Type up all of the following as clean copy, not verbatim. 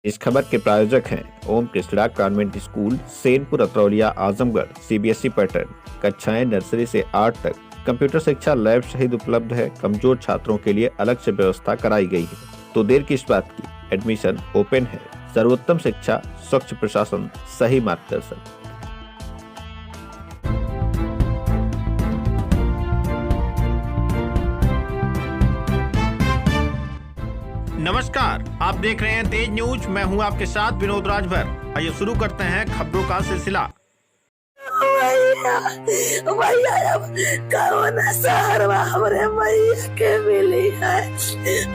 इस खबर के प्रायोजक हैं Om Krishna convent school, Senpur, Atraulia, Azamgarh. CBSE pattern, कक्षाएं नर्सरी से 8 तक। कंप्यूटर शिक्षा लैब सहित उपलब्ध है। कमजोर छात्रों के लिए अलग से व्यवस्था कराई गई है। तो देर किस बात की, एडमिशन ओपन है। सर्वोत्तम शिक्षा, स्वच्छ प्रशासन, सही मार्गदर्शन। नमस्कार, आप देख रहे हैं तेज न्यूज। मैं हूं आपके साथ विनोद राजभर। आइए शुरू करते हैं खबरों का सिलसिला। भैया कौन शहरवा हमरे मैया के मिली है।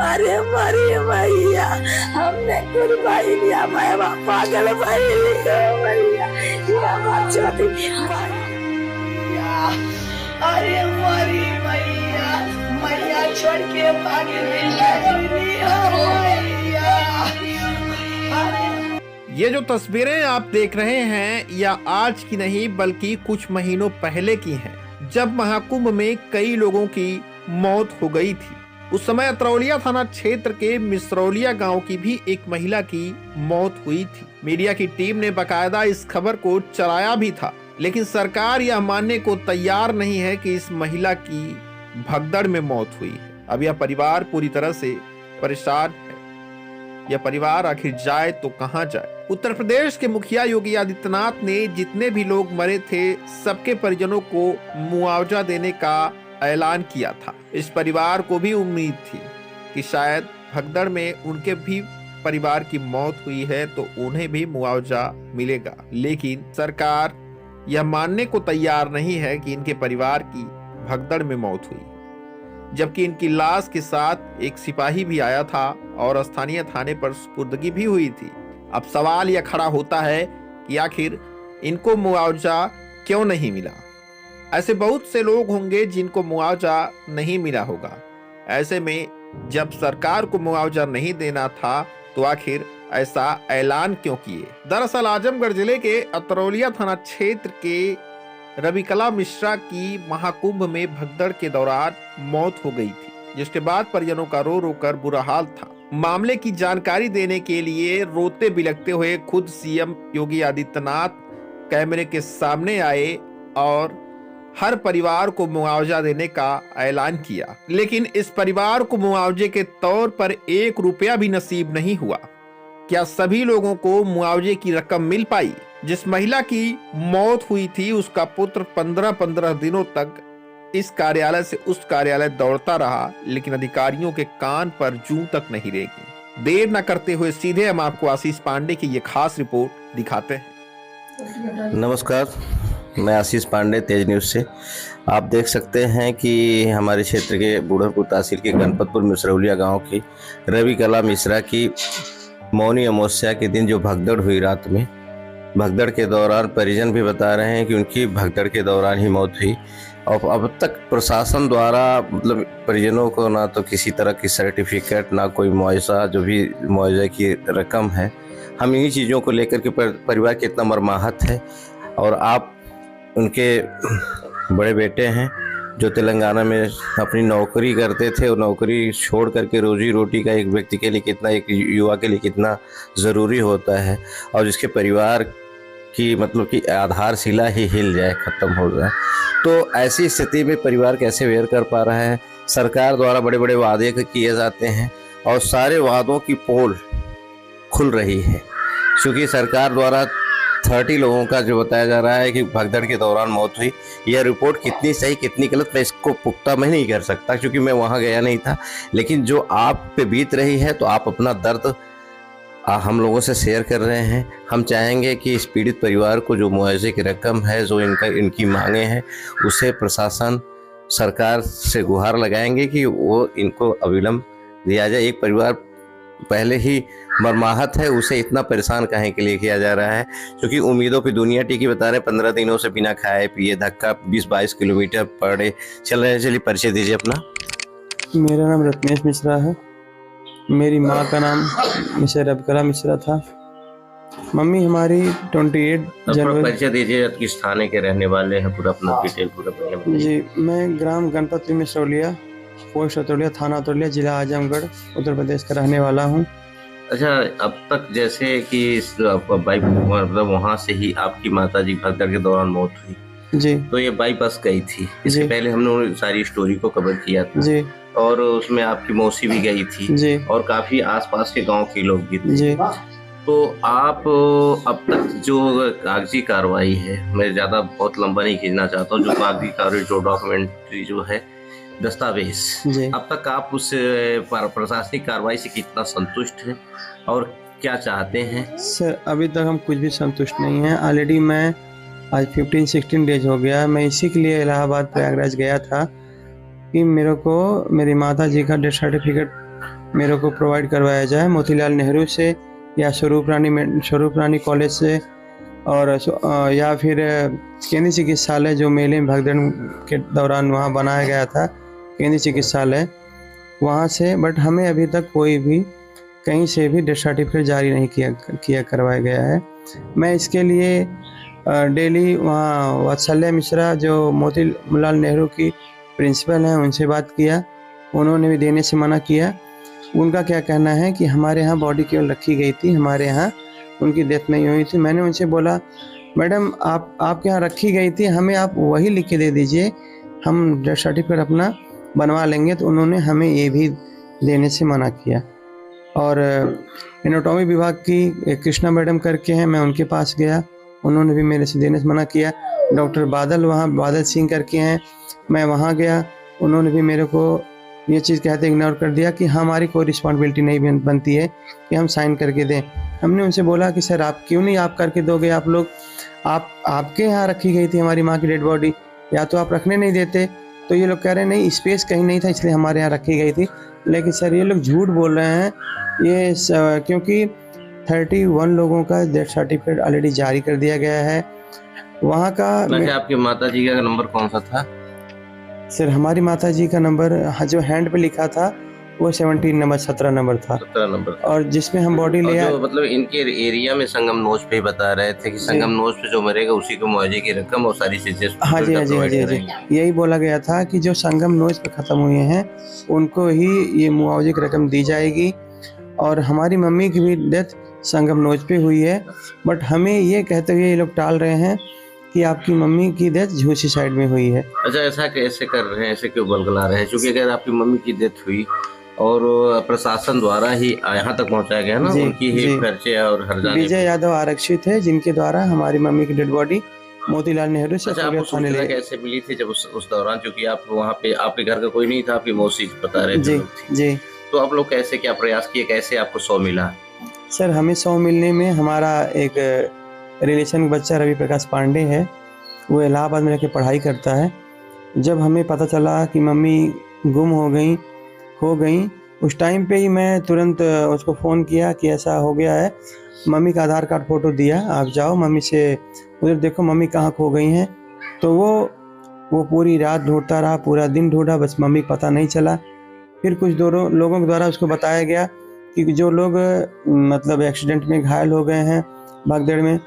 अरे मरी भैया, हमने कुर्बानी लिया भैया, पागल भैया अरे मरी भैया, मैया छोड़ के भागी ये जो तस्वीरें आप देख रहे हैं या आज की नहीं बल्कि कुछ महीनों पहले की हैं, जब महाकुंभ में कई लोगों की मौत हो गई थी। उस समय अतरौलिया थाना क्षेत्र के मिसरौलिया गांव की भी एक महिला की मौत हुई थी। मीडिया की टीम ने बाकायदा इस खबर को चलाया भी था, लेकिन सरकार यह मानने को तैयार नहीं है कि इस महिला की भगदड़ में मौत हुई है। अब यह परिवार पूरी तरह से परेशान है। यह परिवार आखिर जाए तो कहां जाए। उत्तर प्रदेश के मुखिया योगी आदित्यनाथ ने जितने भी लोग मरे थे, सबके परिजनों को मुआवजा देने का ऐलान किया था। इस परिवार को भी उम्मीद थी कि शायद भगदड़ में उनके भी परिवार की मौत हुई है तो उन्हें भी मुआवजा मिलेगा, लेकिन सरकार यह मानने को तैयार नहीं है कि इनके परिवार की भगदड़ में मौत हुई, जबकि इनकी लाश के साथ एक सिपाही भी आया था और स्थानीय थाने पर सुपुर्दगी भी हुई थी। अब सवाल यह खड़ा होता है कि आखिर इनको मुआवजा क्यों नहीं मिला। ऐसे बहुत से लोग होंगे जिनको मुआवजा नहीं मिला होगा। ऐसे में जब सरकार को मुआवजा नहीं देना था तो आखिर ऐसा ऐलान क्यों किए। दरअसल आजमगढ़ जिले के अतरौलिया थाना क्षेत्र के रविकला मिश्रा की महाकुंभ में भगदड़ के दौरान मौत हो गई थी, जिसके बाद परिजनों का रो रो कर बुरा हाल था। मामले की जानकारी देने के लिए रोते बिलखते हुए खुद सीएम योगी आदित्यनाथ कैमरे के सामने आए और हर परिवार को मुआवजा देने का ऐलान किया, लेकिन इस परिवार को मुआवजे के तौर पर 1 रुपया भी नसीब नहीं हुआ। क्या सभी लोगों को मुआवजे की रकम मिल पाई? जिस महिला की मौत हुई थी उसका पुत्र 15-15 दिनों तक इस कार्यालय से उस कार्यालय दौड़ता रहा, लेकिन अधिकारियों के कान पर जूं तक नहीं रेंगी। देर न करते हुए सीधे हम आपको आशीष पांडे की ये खास रिपोर्ट दिखाते हैं। नमस्कार, मैं आशीष पांडे, तेज न्यूज से। आप देख सकते हैं कि हमारे क्षेत्र के बूढ़रपुर तहसील के गणपतपुर मिसरौलिया गांव की रविकला मिश्रा की मौनी अमावस्या के दिन जो भगदड़ हुई रात में, भगदड़ के दौरान परिजन भी बता रहे हैं कि उनकी भगदड़ के दौरान ही मौत हुई। और अब तक प्रशासन द्वारा मतलब परिजनों को ना तो किसी तरह की सर्टिफिकेट, ना कोई मुआवजा, जो भी मुआवजे की रकम है, हम इन्हीं चीज़ों को लेकर के परिवार कितना मर्माहत है। और आप उनके बड़े बेटे हैं जो तेलंगाना में अपनी नौकरी करते थे, और नौकरी छोड़ करके रोजी रोटी का एक व्यक्ति के लिए कितना, एक युवा के लिए कितना ज़रूरी होता है, और जिसके परिवार की मतलब कि आधारशिला ही हिल जाए, ख़त्म हो जाए, तो ऐसी स्थिति में परिवार कैसे बेयर कर पा रहा है। सरकार द्वारा बड़े बड़े वादे किए जाते हैं और सारे वादों की पोल खुल रही है, क्योंकि सरकार द्वारा 30 लोगों का जो बताया जा रहा है कि भगदड़ के दौरान मौत हुई। यह रिपोर्ट कितनी सही कितनी गलत मैं इसको पुख्ता में नहीं कर सकता, क्योंकि मैं वहां गया नहीं था, लेकिन जो आप पे बीत रही है तो आप अपना दर्द हम लोगों से शेयर कर रहे हैं। हम चाहेंगे कि इस पीड़ित परिवार को जो मुआवजे की रकम है, जो इनकी मांगे हैं, उसे प्रशासन सरकार से गुहार लगाएंगे कि वो इनको अविलंब दिया जाए। एक परिवार पहले ही मर्माहत है, उसे इतना परेशान काहे के लिए किया जा रहा है, क्योंकि उम्मीदों पे दुनिया टिकी। बता रहे 15 दिनों से बिना खाए पिए धक्का 20-22 किलोमीटर पड़े चल रहे हैं। चलिए परिचय दीजिए अपना। मेरा नाम रत्नेश मिश्रा है। मेरी माँ का नाम मिस्टर रविकला मिश्रा था। मम्मी हमारी 28 जनवरी। परिचय दीजिए, किस थाने के रहने वाले हैं, पूरा अपना डिटेल पूरा। जी, मैं ग्राम गणपतपुर मिसरौलिया, पोस्ट अतरौलिया, थाना अतरौलिया, जिला आजमगढ़, उत्तर प्रदेश का रहने वाला हूँ। अच्छा, अब तक जैसे कि बाइक मतलब वहाँ से ही आपकी माता जी भगदड़ के दौरान मौत हुई, जी तो ये बाईपास गई थी। इसके जी पहले हमने सारी स्टोरी को कवर किया था जी और उसमें आपकी मौसी भी गई थी जी और काफी आसपास के गांव के लोग भी थे। जी। तो आप अब तक जो कागजी कार्रवाई है, मैं ज़्यादा बहुत लंबा नहीं खींचना चाहता हूँ, जो कागजी कार्रवाई जो डॉक्यूमेंट्री जो है दस्तावेज, जी अब तक आप उस प्रशासनिक कार्रवाई से कितना संतुष्ट हैं और क्या चाहते हैं? सर, अभी तक हम कुछ भी संतुष्ट नहीं हैं। ऑलरेडी मैं आज 15-16 डेज हो गया, मैं इसी के लिए इलाहाबाद प्रयागराज गया था कि मेरे को मेरी माता जी का डेथ सर्टिफिकेट मेरे को प्रोवाइड करवाया जाए मोतीलाल नेहरू से या स्वरूप रानी कॉलेज से, और या फिर केंद्रीय चिकित्सालय जो मेले में भगदड़ के दौरान वहाँ बनाया गया था, केंद्रीय चिकित्सालय, वहाँ से। बट हमें अभी तक कोई भी कहीं से भी डेथ सर्टिफिकेट जारी नहीं किया करवाया गया है। मैं इसके लिए डेली वहाँ वात्सल्य मिश्रा जो मोतीलाल नेहरू की प्रिंसिपल हैं उनसे बात किया, उन्होंने भी देने से मना किया। उनका क्या कहना है कि हमारे यहाँ बॉडी केवल रखी गई थी, हमारे यहाँ उनकी डेथ नहीं हुई थी। मैंने उनसे बोला, मैडम आपके यहाँ रखी गई थी, हमें आप वही लिख के दे दीजिए, हम डेथ सर्टिफिकेट अपना बनवा लेंगे। तो उन्होंने हमें ये भी देने से मना किया। और एनाटॉमी विभाग की एक कृष्णा मैडम करके हैं, मैं उनके पास गया, उन्होंने भी मेरे से देने से मना किया। डॉक्टर बादल सिंह करके हैं, मैं वहाँ गया, उन्होंने भी मेरे को ये चीज़ कहते इग्नोर कर दिया कि हमारी कोई रिस्पॉन्सिबिलिटी नहीं बनती है कि हम साइन करके दें। हमने उनसे बोला कि सर आप क्यों नहीं आप करके दोगे, आप लोग आपके यहाँ रखी गई थी हमारी माँ की डेड बॉडी, या तो आप रखने नहीं देते। तो ये लोग कह रहे हैं नहीं, स्पेस कहीं नहीं था इसलिए हमारे यहाँ रखी गई थी। लेकिन सर ये लोग झूठ बोल रहे हैं, ये क्योंकि 31 लोगों का डेथ सर्टिफिकेट ऑलरेडी जारी कर दिया गया है। वहाँ का आपकी माता जी का नंबर कौन सा था? सर हमारी माता जी का नंबर जो हैंड पे लिखा था वो 17 नंबर था। 17 नंबर। और जिसमें हम बॉडी ले आए, मतलब इनके एरिया में संगम नोच पे बता रहे थे कि संगम नोच पे जो मरेगा उसी को मुआवजे की रकम और सारी चीजें। हाँ जी, यही बोला गया था कि जो संगम नोच पे खत्म हुए हैं उनको ही ये मुआवजे की रकम दी जाएगी। और हमारी मम्मी की भी डेथ संगम नोच पे हुई है। बट हमें ये कहते हुए ये लोग टाल रहे हैं कि आपकी मम्मी की डेथ झूसी साइड में हुई है। अच्छा, ऐसा कैसे कर रहे हैं, ऐसे क्यों बलगला रहे हैं? क्योंकि अगर आपकी मम्मी की डेथ हुई और प्रशासन द्वारा ही यहाँ तक पहुँचाया गया ना, उनकी ही खर्चे और हर जाने। विजय यादव आरक्षित है जिनके द्वारा हमारी मम्मी की डेड बॉडी मोतीलाल नेहरू से थाने ले। कैसे मिली थी जब उस दौरान, क्योंकि आप वहाँ पे आपके घर का कोई नहीं था, आपकी मौसी बता रहे थे? जी। तो आप लोग कैसे क्या प्रयास किए, कैसे आपको 100 मिला? सर हमें 100 मिलने में हमारा एक रिलेशन बच्चा रवि प्रकाश पांडे है, वो इलाहाबाद में रहकर पढ़ाई करता है। जब हमें पता चला कि मम्मी गुम हो गई उस टाइम पे ही मैं तुरंत उसको फ़ोन किया कि ऐसा हो गया है। मम्मी का आधार कार्ड फ़ोटो दिया, आप जाओ मम्मी से उधर देखो मम्मी कहाँ खो गई हैं। तो वो पूरी रात ढूंढता रहा, पूरा दिन ढूंढा, बस मम्मी का पता नहीं चला। फिर कुछ लोगों के द्वारा उसको बताया गया कि जो लोग मतलब एक्सीडेंट में घायल हो गए हैं भगदड़ में,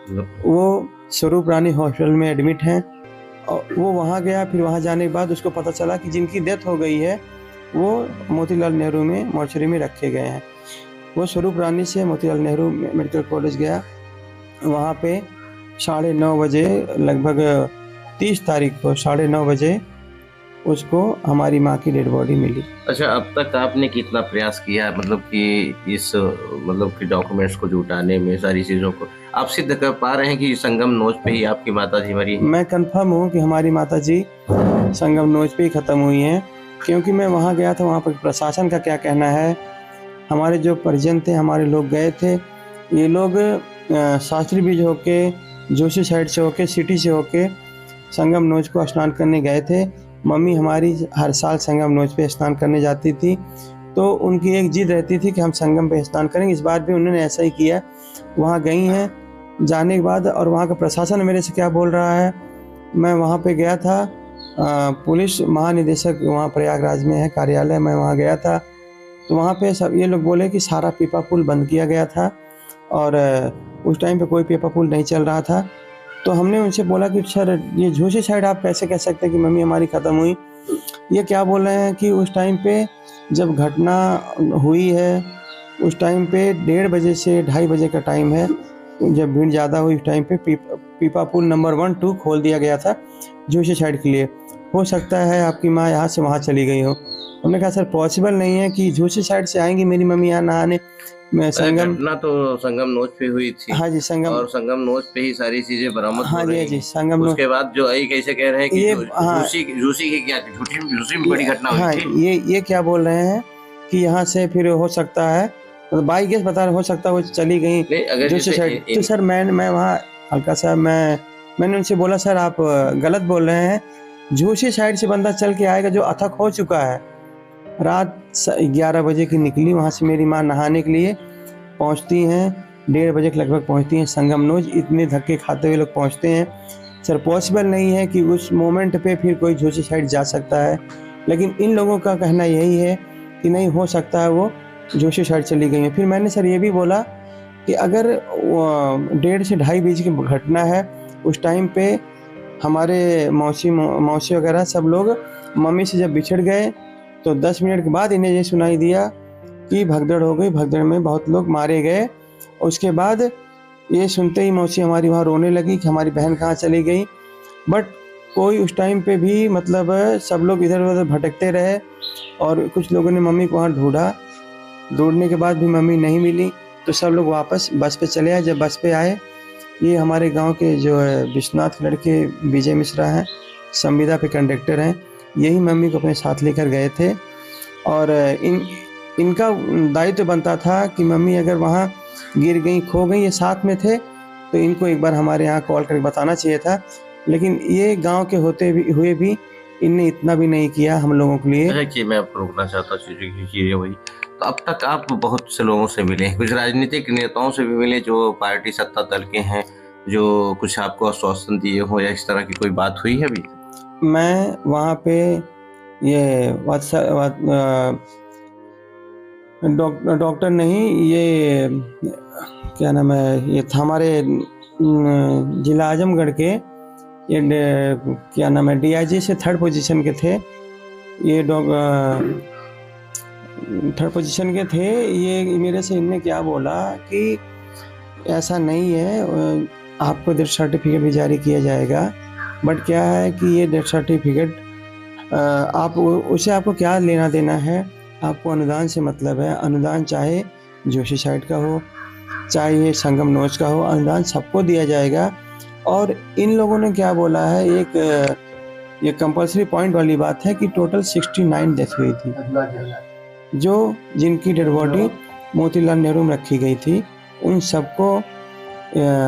वो स्वरूप रानी हॉस्पिटल में एडमिट हैं। और वो वहाँ गया, फिर वहाँ जाने के बाद उसको पता चला कि जिनकी डेथ हो गई है वो मोतीलाल नेहरू में मॉर्चरी में रखे गए हैं। वो स्वरूप रानी से मोतीलाल नेहरू मेडिकल कॉलेज गया, वहाँ पे 9:30 बजे, लगभग 30 तारीख को 9:30 बजे उसको हमारी माँ की डेड बॉडी मिली। अच्छा, अब तक आपने कितना प्रयास किया है, मतलब कि इस कि डॉक्यूमेंट्स को जुटाने में, सारी चीज़ों को आप सिद्ध कर पा रहे हैं कि संगम नोच पे ही आपकी माता जी मरी? मैं कंफर्म हूँ कि हमारी माता जी संगम नोच पे ही ख़त्म हुई हैं, क्योंकि मैं वहाँ गया था। वहाँ पर प्रशासन का क्या कहना है, हमारे जो परिजन थे, हमारे लोग गए थे, ये लोग शास्त्री ब्रिज होके, जोशी साइड से होके, सिटी से होके संगम नोच को स्नान करने गए थे। मम्मी हमारी हर साल संगम नोच पे स्नान करने जाती थी, तो उनकी एक जिद रहती थी कि हम संगम पे स्नान करेंगे। इस बार भी उन्होंने ऐसा ही किया, वहाँ गई हैं। जाने के बाद और वहाँ का प्रशासन मेरे से क्या बोल रहा है, मैं वहाँ पे गया था, पुलिस महानिदेशक वहाँ प्रयागराज में है कार्यालय, मैं वहाँ गया था। तो वहाँ पे सब ये लोग बोले कि सारा पीपा पुल बंद किया गया था और उस टाइम पे कोई पीपा पुल नहीं चल रहा था। तो हमने उनसे बोला कि सर ये झूसी साइड आप कैसे कह सकते हैं कि मम्मी हमारी ख़त्म हुई? ये क्या बोल रहे हैं कि उस टाइम पे जब घटना हुई है उस टाइम पे 1:30 बजे से 2:30 बजे का टाइम है, जब भीड़ ज़्यादा हुई उस टाइम पे पीपा पुल नंबर 1, 2 खोल दिया गया था जोशी साइड के लिए। हो सकता है आपकी माँ यहाँ से वहाँ चली गई हो। हमने कहा सर पॉसिबल नहीं है कि जोशी साइड से आएंगी मेरी मम्मी यहाँ नहाने। मैं संगम, घटना तो संगम नोच पे हुई थी। हाँ जी संगम, और संगम नोच पे ही सारी चीजें बरामद हाँ हो जी रही हाँ जी हैं। संगम नोच। उसके बाद जो आई कैसे कह रहे हैं कि ये, हाँ, रूसी की क्या थी, झूठी में बड़ी घटना हाँ, हुई थी। ये क्या बोल रहे हैं कि यहाँ से फिर हो सकता है, मतलब बाई गेस बता रहे, हो सकता है वो चली गई नहीं, अगर जोशी जैसे साइड। तो सर मैं वहाँ हल्का सा मैंने उनसे बोला सर आप गलत बोल रहे हैं, जोशी साइड से बंदा चल के आएगा जो अथक हो चुका है। रात 11 बजे की निकली वहाँ से मेरी माँ नहाने के लिए, पहुँचती हैं 1:30 बजे के लगभग पहुँचती हैं संगम नोज। इतने धक्के खाते हुए लोग पहुँचते हैं। सर पॉसिबल नहीं है कि उस मोमेंट पे फिर कोई जोशी साइड जा सकता है, लेकिन इन लोगों का कहना यही है कि नहीं, हो सकता है वो जोशी साइड चली गई है। फिर मैंने सर ये भी बोला कि अगर 1:30 से 2:30 बजे की घटना है, उस टाइम पे हमारे मौसी वगैरह सब लोग मम्मी से जब बिछड़ गए तो 10 मिनट के बाद इन्हें ये सुनाई दिया कि भगदड़ हो गई, भगदड़ में बहुत लोग मारे गए। उसके बाद ये सुनते ही मौसी हमारी वहाँ रोने लगी कि हमारी बहन कहाँ चली गई। बट कोई उस टाइम पे भी, मतलब सब लोग इधर उधर भटकते रहे और कुछ लोगों ने मम्मी को वहाँ ढूंढा। ढूंढने के बाद भी मम्मी नहीं मिली तो सब लोग वापस बस पे चले आए। जब बस पे आए, ये हमारे गांव के जो है विश्वनाथ के लड़के विजय मिश्रा हैं, संविदा पे कंडक्टर हैं, यही मम्मी को अपने साथ लेकर गए थे। और इनका दायित्व बनता था कि मम्मी अगर वहाँ गिर गई, खो गई, ये साथ में थे तो इनको एक बार हमारे यहाँ कॉल करके बताना चाहिए था, लेकिन ये गांव के होते हुए भी इनने इतना भी नहीं किया हम लोगों के लिए। कि मैं आपको रोकना चाहता हूँ वही, तो अब तक आप बहुत से लोगों से मिले, कुछ राजनीतिक नेताओं से भी मिले जो पार्टी सत्ता दल के हैं, जो कुछ आपको आश्वासन दिए हो या इस तरह की कोई बात हुई है अभी? मैं वहाँ पे ये डॉक्टर नहीं, ये क्या नाम है, ये था हमारे जिला आजमगढ़ के, ये क्या नाम है, DIG से 3rd पोजीशन के थे। ये 3rd पोजीशन के थे। ये मेरे से इनने क्या बोला कि ऐसा नहीं है, आपको डेथ सर्टिफिकेट भी जारी किया जाएगा। बट क्या है कि ये डेथ सर्टिफिकेट आप उसे आपको क्या लेना देना है, आपको अनुदान से मतलब है। अनुदान चाहे जोशी साइड का हो, चाहे ये संगम नोच का हो, अनुदान सबको दिया जाएगा। और इन लोगों ने क्या बोला है, एक ये कंपल्सरी पॉइंट वाली बात है कि टोटल 69 डेथ हुई थी, जो जिनकी डेड बॉडी मोतीलाल नेहरू में रखी गई थी, उन सबको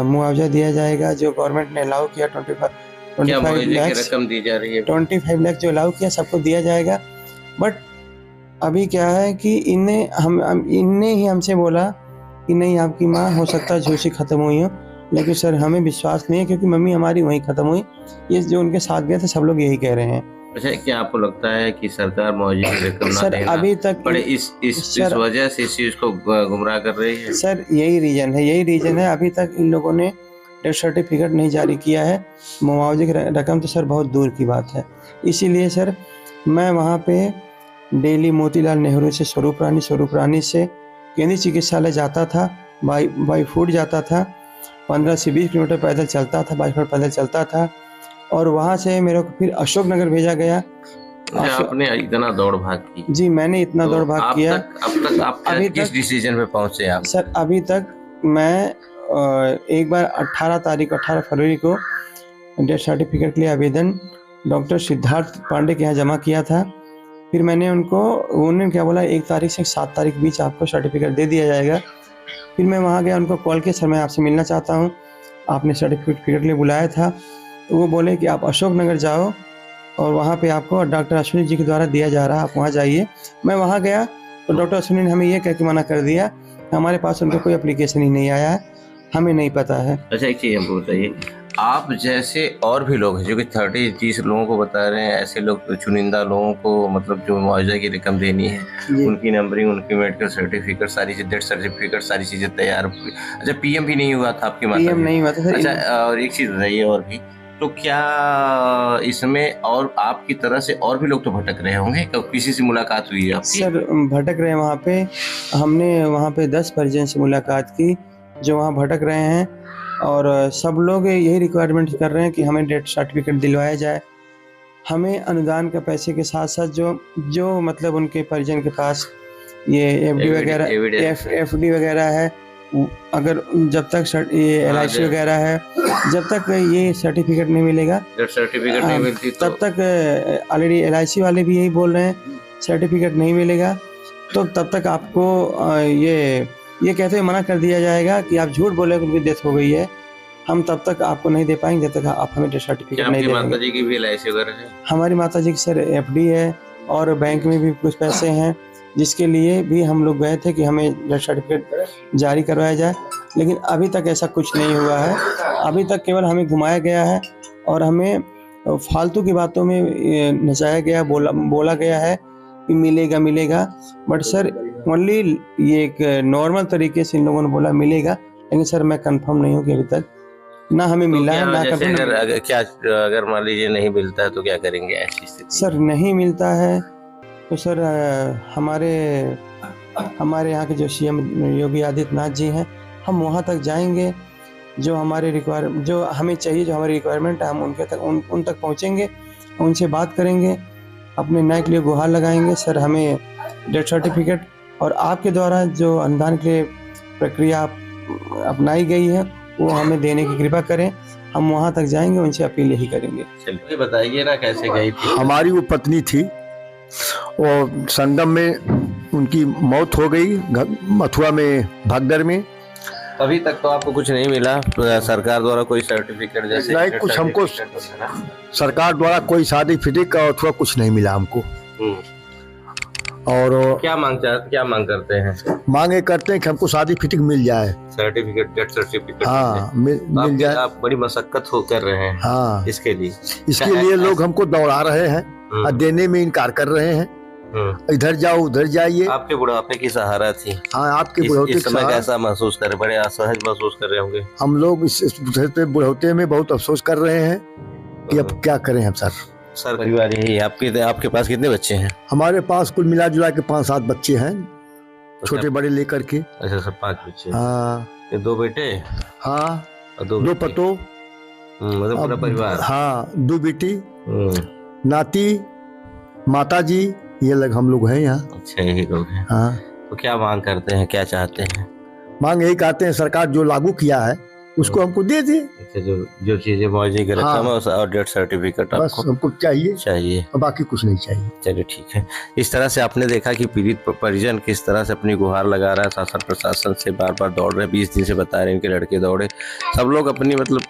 मुआवजा दिया जाएगा। जो गवर्नमेंट ने अलाउ किया 25 लाख रकम दी जा रही है, 25 लाख जो अलाउ किया सबको दिया जाएगा। बट अभी क्या है कि इनने ही हमसे बोला कि नहीं, आपकी माँ हो सकता है जोशी खत्म हुई हो, लेकिन सर हमें विश्वास नहीं है क्योंकि मम्मी हमारी वहीं खत्म हुई। ये जो उनके साथ गए थे सब लोग यही कह रहे हैं। अच्छा, क्या आपको लगता है कि सरकार मुआवजे की रकम ना देना अभी तक बड़े इस वजह से इस चीज को गुमराह कर रही है? सर यही रीजन है। अभी तक इन लोगों ने डेथ सर्टिफिकेट नहीं जारी किया है, मुआवजे की रकम तो सर बहुत दूर की बात है। इसीलिए सर मैं वहाँ पे डेली मोतीलाल नेहरू से स्वरूप रानी से केंद्रीय चिकित्सालय जाता था, बाई फूट जाता था, 15 से 20 किलोमीटर पैदल चलता था, 22 किलोमीटर पैदल चलता था। और वहाँ से मेरे को फिर अशोक नगर भेजा गया। आपने इतना दौड़ भाग की? जी, मैंने इतना दौड़ भाग किया। अब तक आप किस डिसीजन पे पहुँचे आप? सर अभी तक मैं एक बार 18 फरवरी को डेथ सर्टिफिकेट के लिए आवेदन डॉक्टर सिद्धार्थ पांडे के यहाँ जमा किया था। फिर मैंने उन्होंने क्या बोला, 1 तारीख से 7 तारीख बीच आपको सर्टिफिकेट दे दिया जाएगा। फिर मैं वहाँ गया, उनको कॉल किया, सर मैं आपसे मिलना चाहता हूँ, आपने सर्टिफिकेट के लिए बुलाया था। तो वो बोले कि आप अशोक नगर जाओ और वहाँ पे आपको डॉक्टर अश्विनी जी के द्वारा दिया जा रहा है, आप वहाँ जाइए। मैं वहाँ गया तो डॉक्टर अश्विनी ने हमें ये कह के मना कर दिया, हमारे पास उनका कोई एप्लीकेशन ही नहीं आया है, हमें नहीं पता है। अच्छा, एक चीज़ हमको बताइए, आप जैसे और भी लोग हैं जो कि 30-30 लोगों को बता रहे हैं, ऐसे लोग चुनिंदा लोगों को मतलब जो मुआवजा की रकम देनी है, उनकी नंबरिंग, उनकी मेडिकल सर्टिफिकेट, सारी चीज़, डेथ सर्टिफिकेट, सारी चीज़ें तैयार। अच्छा, PM भी नहीं हुआ था आपकी माता? PM नहीं हुआ था सर। अच्छा, और एक चीज़ बताइए और भी तो क्या इसमें और आपकी तरह से और भी लोग तो भटक रहे होंगे, किसी से मुलाकात हुई है आपकी? सर भटक रहे हैं वहाँ पे, हमने वहाँ पे 10 परिजन से मुलाकात की जो वहाँ भटक रहे हैं, और सब लोग यही रिक्वायरमेंट कर रहे हैं कि हमें डेथ सर्टिफिकेट दिलवाया जाए। हमें अनुदान का पैसे के साथ साथ जो मतलब उनके परिजन के पास ये एफडी वगैरह है, अगर जब तक ये LIC वगैरह है, जब तक ये सर्टिफिकेट नहीं मिलेगा, सर्टिफिकेट नहीं मिलती तो तब तक ऑलरेडी LIC वाले भी यही बोल रहे हैं, सर्टिफिकेट नहीं मिलेगा तो तब तक आपको ये कहते हुए मना कर दिया जाएगा कि आप झूठ बोले उनकी डेथ हो गई है, हम तब तक आपको नहीं दे पाएंगे जब तक आप हमें डेथ सर्टिफिकेट नहीं देंगे। माता जी की भी LIC वगैरह है? हमारी माता जी की सर FD है और बैंक में भी कुछ पैसे हैं, जिसके लिए भी हम लोग गए थे कि हमें डेथ सर्टिफिकेट जारी करवाया जाए, लेकिन अभी तक ऐसा कुछ नहीं हुआ है। अभी तक केवल हमें घुमाया गया है और हमें फालतू की बातों में नचाया गया, बोला गया है कि मिलेगा, बट सर ओनली ये एक नॉर्मल तरीके से इन लोगों ने बोला मिलेगा, लेकिन सर मैं कंफर्म नहीं हूँ कि अभी तक ना हमें मिला है ना कंफर्म। अगर मान लीजिए नहीं मिलता है तो क्या करेंगे ऐसी स्थिति? सर नहीं मिलता है तो सर हमारे यहाँ के जो CM योगी आदित्यनाथ जी हैं, हम वहाँ तक जाएंगे, जो हमारे जो हमें चाहिए, जो हमारी रिक्वायरमेंट है, हम उन तक पहुँचेंगे, उनसे बात करेंगे, अपने न्याय के लिए गुहार लगाएंगे। सर हमें डेथ सर्टिफिकेट और आपके द्वारा जो अनुदान के लिए प्रक्रिया अपनाई गई है वो हमें देने की कृपा करें, हम वहाँ तक जाएंगे, उनसे अपील यही करेंगे। चलिए बताइए ना कैसे गई थी? हमारी वो पत्नी थी, वो संगम में उनकी मौत हो गई, मथुरा में भगदड़ में। अभी तक तो आपको कुछ नहीं मिला सरकार द्वारा कोई सर्टिफिकेट? जैसे नहीं, कुछ हमको सरकार द्वारा कोई सर्टिफिकेट अथवा कुछ नहीं मिला हमको। और क्या मांग करते हैं? मांगे करते हैं कि हमको सर्टिफिकेट मिल जाए, सर्टिफिकेट, डेथ सर्टिफिकेट। हाँ मिल जाए। आप बड़ी मशक्कत कर रहे हैं। हाँ, इसके लिए लोग हमको दौड़ा रहे हैं और देने में इनकार कर रहे हैं, इधर जाओ उधर जाइए। आपके बुढ़ापे की सहारा थी। हाँ, आपके बुढ़ापे इस समय कैसा महसूस कर रहे? बड़े असहज महसूस कर रहे होंगे। हम लोग इस बुढ़ापे में बहुत अफसोस कर रहे हैं कि अब क्या करें हम। सर परिवार यही आपके पास कितने बच्चे हैं? हमारे पास कुल मिला जुला के 5-7 बच्चे हैं, छोटे बड़े लेकर के। अच्छा, सब 5 बच्चे? हाँ। ये 2 बेटे? हाँ, और 2 पतो। मतलब पूरा परिवार? हाँ, 2 बेटी, नाती, माता जी, ये लग हम लोग हैं यहाँ। अच्छा, यही लोग हैं। हाँ। तो क्या मांग करते हैं, क्या चाहते हैं? मांग यही कहते हैं सरकार जो लागू किया है उसको हमको दे दे। अच्छा, जो चीजें मौजूद है और डेथ सर्टिफिकेट बस हमको चाहिए, और बाकी कुछ नहीं चाहिए। चलिए ठीक है। इस तरह से आपने देखा कि पीड़ित परिजन किस तरह से अपनी गुहार लगा रहा है, शासन प्रशासन से बार बार दौड़ रहे, 20 दिन से बता रहे हैं इनके लड़के दौड़े, सब लोग अपनी मतलब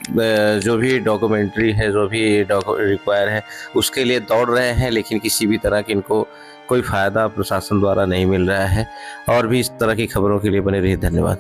जो भी डॉक्यूमेंट्री है, जो भी रिक्वायर है उसके लिए दौड़ रहे हैं, लेकिन किसी भी तरह की इनको कोई फायदा प्रशासन द्वारा नहीं मिल रहा है। और भी इस तरह की खबरों के लिए बने रहिए। धन्यवाद।